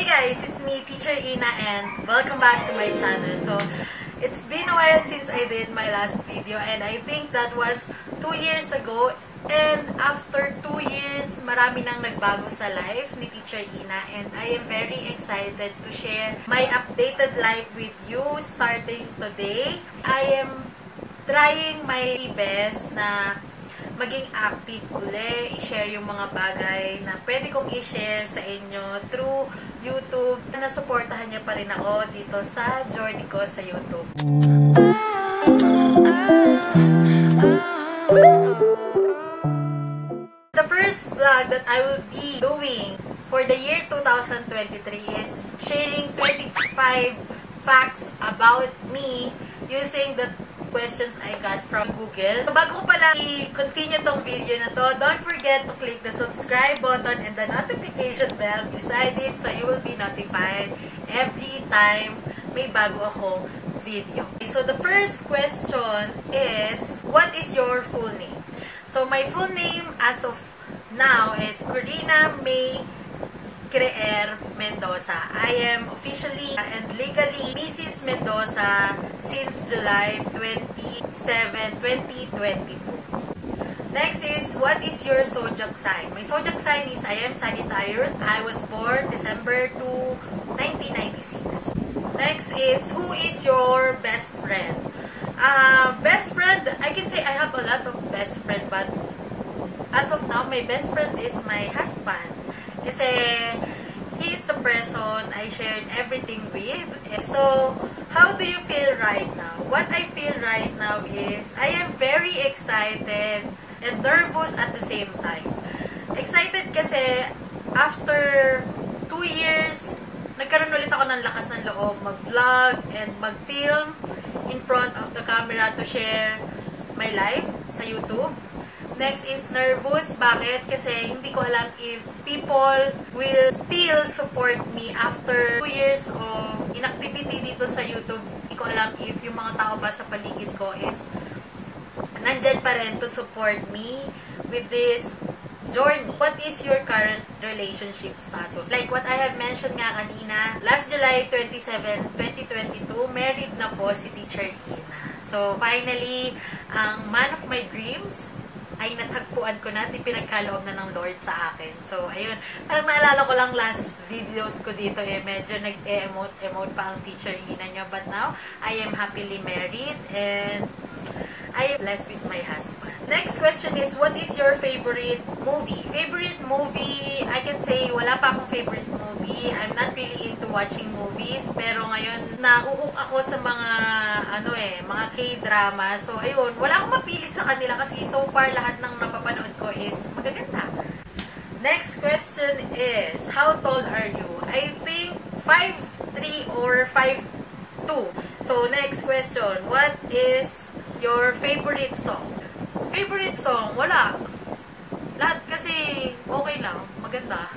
Hey guys, it's me, Teacher Ina, and welcome back to my channel. So, it's been a while since I did my last video, and I think that was 2 years ago. And after 2 years, marami nang nagbago sa life ni Teacher Ina, and I am very excited to share my updated life with you starting today. I am trying my best na maging active uli, i-share yung mga bagay na pwede kong i-share sa inyo through YouTube. Nasuportahan niyo pa rin ako dito sa journey ko sa YouTube. The first vlog that I will be doing for the year 2023 is sharing 25 facts about me using the questions I got from Google. So, bago ko pala i-continue tong video na to, don't forget to click the subscribe button and the notification bell beside it so you will be notified every time may bago akong video. Okay, so, the first question is, what is your full name? So, my full name as of now is Corina May Creer Mendoza. I am officially and legally Mrs. Mendoza since July 27, 2022. Next is, what is your zodiac sign? My zodiac sign is I am Sagittarius. I was born December 2, 1996. Next is, who is your best friend? Best friend, I can say I have a lot of best friend, but as of now, my best friend is my husband. Kasi he is the person I shared everything with. So, how do you feel right now? What I feel right now is I am very excited and nervous at the same time. Excited kasi after 2 years, nagkaroon ulit ako ng lakas ng loob mag-vlog and mag-film in front of the camera to share my life sa YouTube. Next is nervous. Bakit? Kasi hindi ko alam if people will still support me after 2 years of inactivity dito sa YouTube. Hindi ko alam if yung mga tao ba sa paligid ko is nandyan pa rin to support me with this journey. What is your current relationship status? Like what I have mentioned nga kanina, last July 27, 2022, married na po si Teacher Ina. So finally, ang man of my dreams ay natagpuan ko na at pinagkaloob na ng Lord sa akin. So, ayun. Parang naalala ko lang last videos ko dito medyo nag-emote pa ang Teacher Ina niya. But now, I am happily married and I am blessed with my husband. Next question is, what is your favorite movie? Favorite movie, I can say wala pa akong favorite movie. I'm not really into watching movies. Pero ngayon, nahuhook ako sa mga mga K-drama. So, ayun, wala akong mapili sa kanila kasi so far lahat ng napapanood ko is magaganda. Next question is, how tall are you? I think 5'3" or 5'2". So, next question, what is your favorite song? Favorite song? Wala. Lahat kasi okay lang, maganda.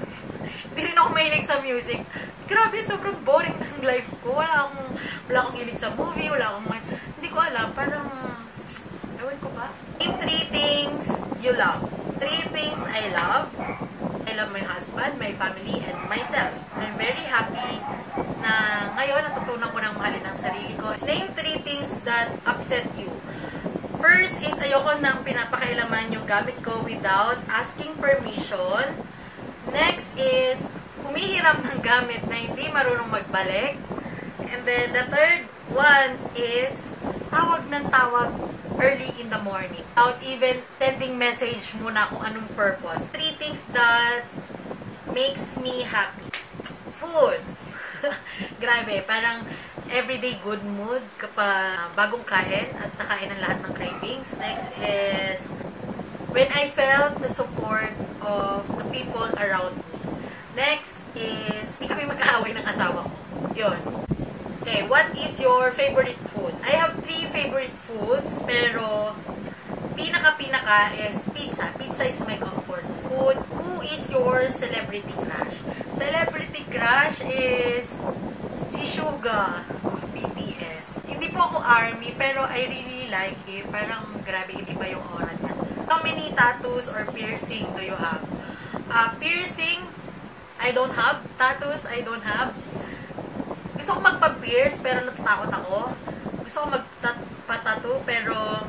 Hindi rin ako mahilig sa music. Grabe, sobrang boring ng life ko. Wala akong hilig sa movie, hindi ko alam, parang, ewan ko ba? Name 3 things you love. 3 things I love. I love my husband, my family, and myself. I'm very happy na ngayon natutunan ko ng mahalin ang sarili ko. Name 3 things that upset you. First is, ayoko nang pinapakailaman yung gamit ko without asking permission. Next is, humihiram ng gamit na hindi marunong magbalik. And then, the third one is, tawag ng tawag early in the morning. Without even sending message muna kung anong purpose. 3 things that makes me happy. Food. Grabe, parang everyday good mood kapag bagong kain at nakain ng lahat ng cravings. Next is, when I felt the support of the people around me. Next is, hindi kami mag-aaway ng asawa ko. Yun. Okay, what is your favorite food? I have 3 favorite foods, pero pinaka is pizza. Pizza is my comfort food. Who is your celebrity crush? Celebrity crush is si Suga of BTS. Hindi po ako ARMY, pero I really like him. Parang grabe, iba yung aura niya. How many tattoos or piercing do you have? Piercing, I don't have tattoos. I don't have. Gusto ko magpa-pierce pero natatakot ako. Gusto ko magpa-tattoo pero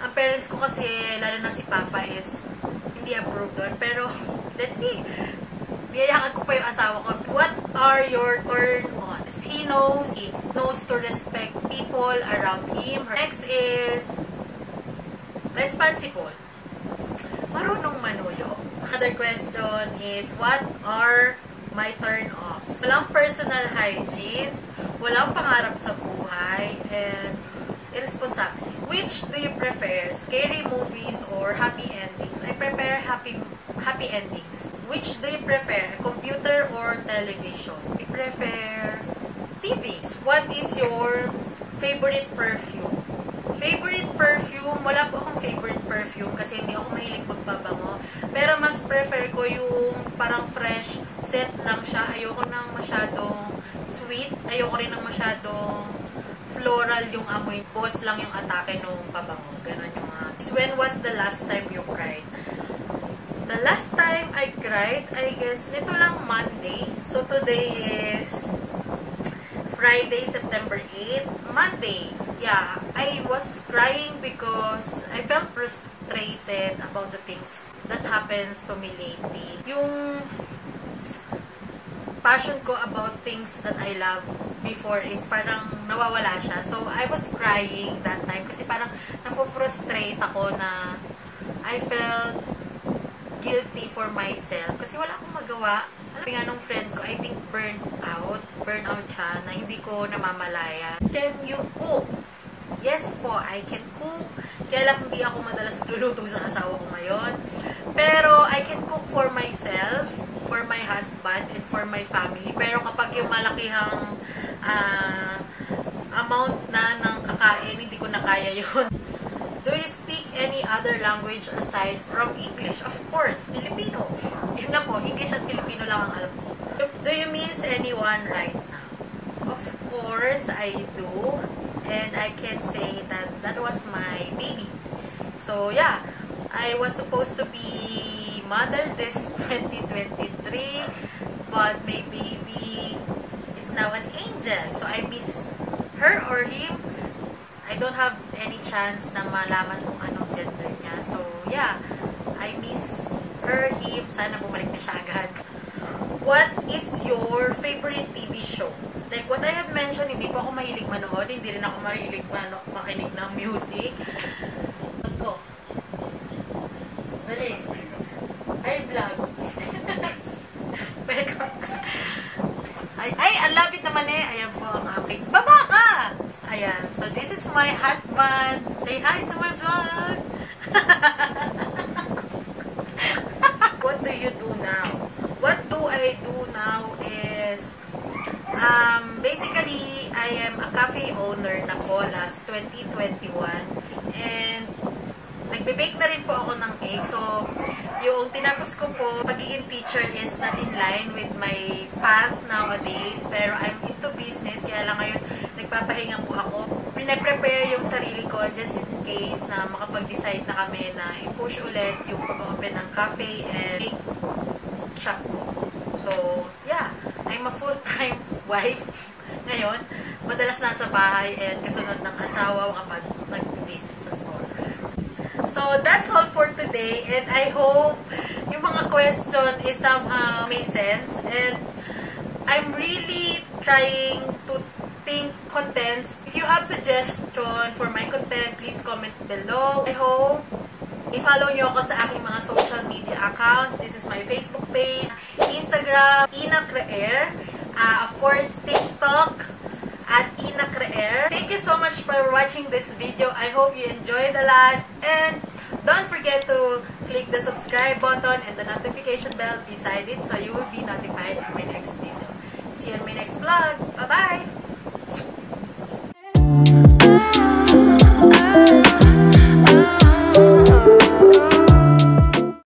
ang parents ko kasi, lalo na si Papa, is hindi approve doon. Pero, let's see. Biyayakan ko pa yung asawa ko. What are your turn-ons? He knows to respect people around him. Next is responsible. Marunong manuyo. Another question is, what are my turn-offs? Walang personal hygiene, walang pangarap sa buhay, and irresponsible. Which do you prefer? Scary movies or happy endings? I prefer happy endings. Which do you prefer? Computer or television? I prefer TV. What is your favorite perfume? Favorite perfume? Wala po akong favorite perfume kasi hindi ako mahilig magbabango. Pero mas prefer ko yung parang fresh scent lang siya. Ayoko nang masyadong sweet. Ayoko rin nang masyadong floral yung amoy. Boss lang yung atake nung pabango. Ganon yung mga. When was the last time you cried? The last time I cried, I guess, nito lang Monday. So today is Friday, September 8. Monday. Yeah, I was crying because I felt frustrated about the things that happens to me lately. Yung passion ko about things that I love before is parang nawawala siya. So, I was crying that time kasi parang nafo-frustrate ako na I felt guilty for myself kasi wala akong magawa. Alam nga nung friend ko, I think burnout siya na hindi ko namamalaya. Can you cook? Yes po, I can cook. Kaya lang hindi ako madalas nagluluto sa asawa ko ngayon. Pero I can cook for myself, for my husband, and for my family. Pero kapag yung malakihang amount na ng kakain, hindi ko na kaya yun. Do you speak any other language aside from English? Of course, Filipino. Yun na po, English at Filipino lang ang alam ko. Do you miss anyone right now? Of course, I do. And I can say that that was my baby. So, yeah. I was supposed to be mother this 2023. But my baby is now an angel. So, I miss her or him. I don't have any chance na malaman kung anong gender niya. So, yeah. I miss her, him. Sana bumalik na siya agad. What is your favorite TV show? Like what I have mentioned, hindi po ako mahilig manood. Hindi rin ako mahilig makinig ng music. Go. Dali. Ay, vlog. Ay, ang lapit naman eh. Ayan po ang aking. Baba ka! Ayan. So, this is my husband. Say hi to my vlog. What do you do now? What do I do now is, basically, I am a cafe owner na po last 2021. And, nagbe-bake na rin po ako ng cake. So, yung tinapos ko po, pagiging teacher is not in line with my path nowadays. Pero I'm into business, kaya lang ngayon, nagpapahinga po ako. Pine-prepare yung sarili ko just in case na makapag-decide na kami na i-push ulit yung pag-open ng cafe and cake shop ko. So, yeah, I'm a full-time wife ngayon. Madalas nasa bahay and kasunod ng asawa kapag nag-visit sa store. So, that's all for today and I hope yung mga question is somehow may sense and I'm really trying to think contents. If you have suggestion for my content, please comment below. I hope i-follow nyo ako sa aking mga social media accounts. This is my Facebook page, Instagram, Ina Creer. Of course, TikTok at Ina Creer. Thank you so much for watching this video. I hope you enjoyed a lot. And don't forget to click the subscribe button and the notification bell beside it so you will be notified on my next video. See you in my next vlog. Bye-bye!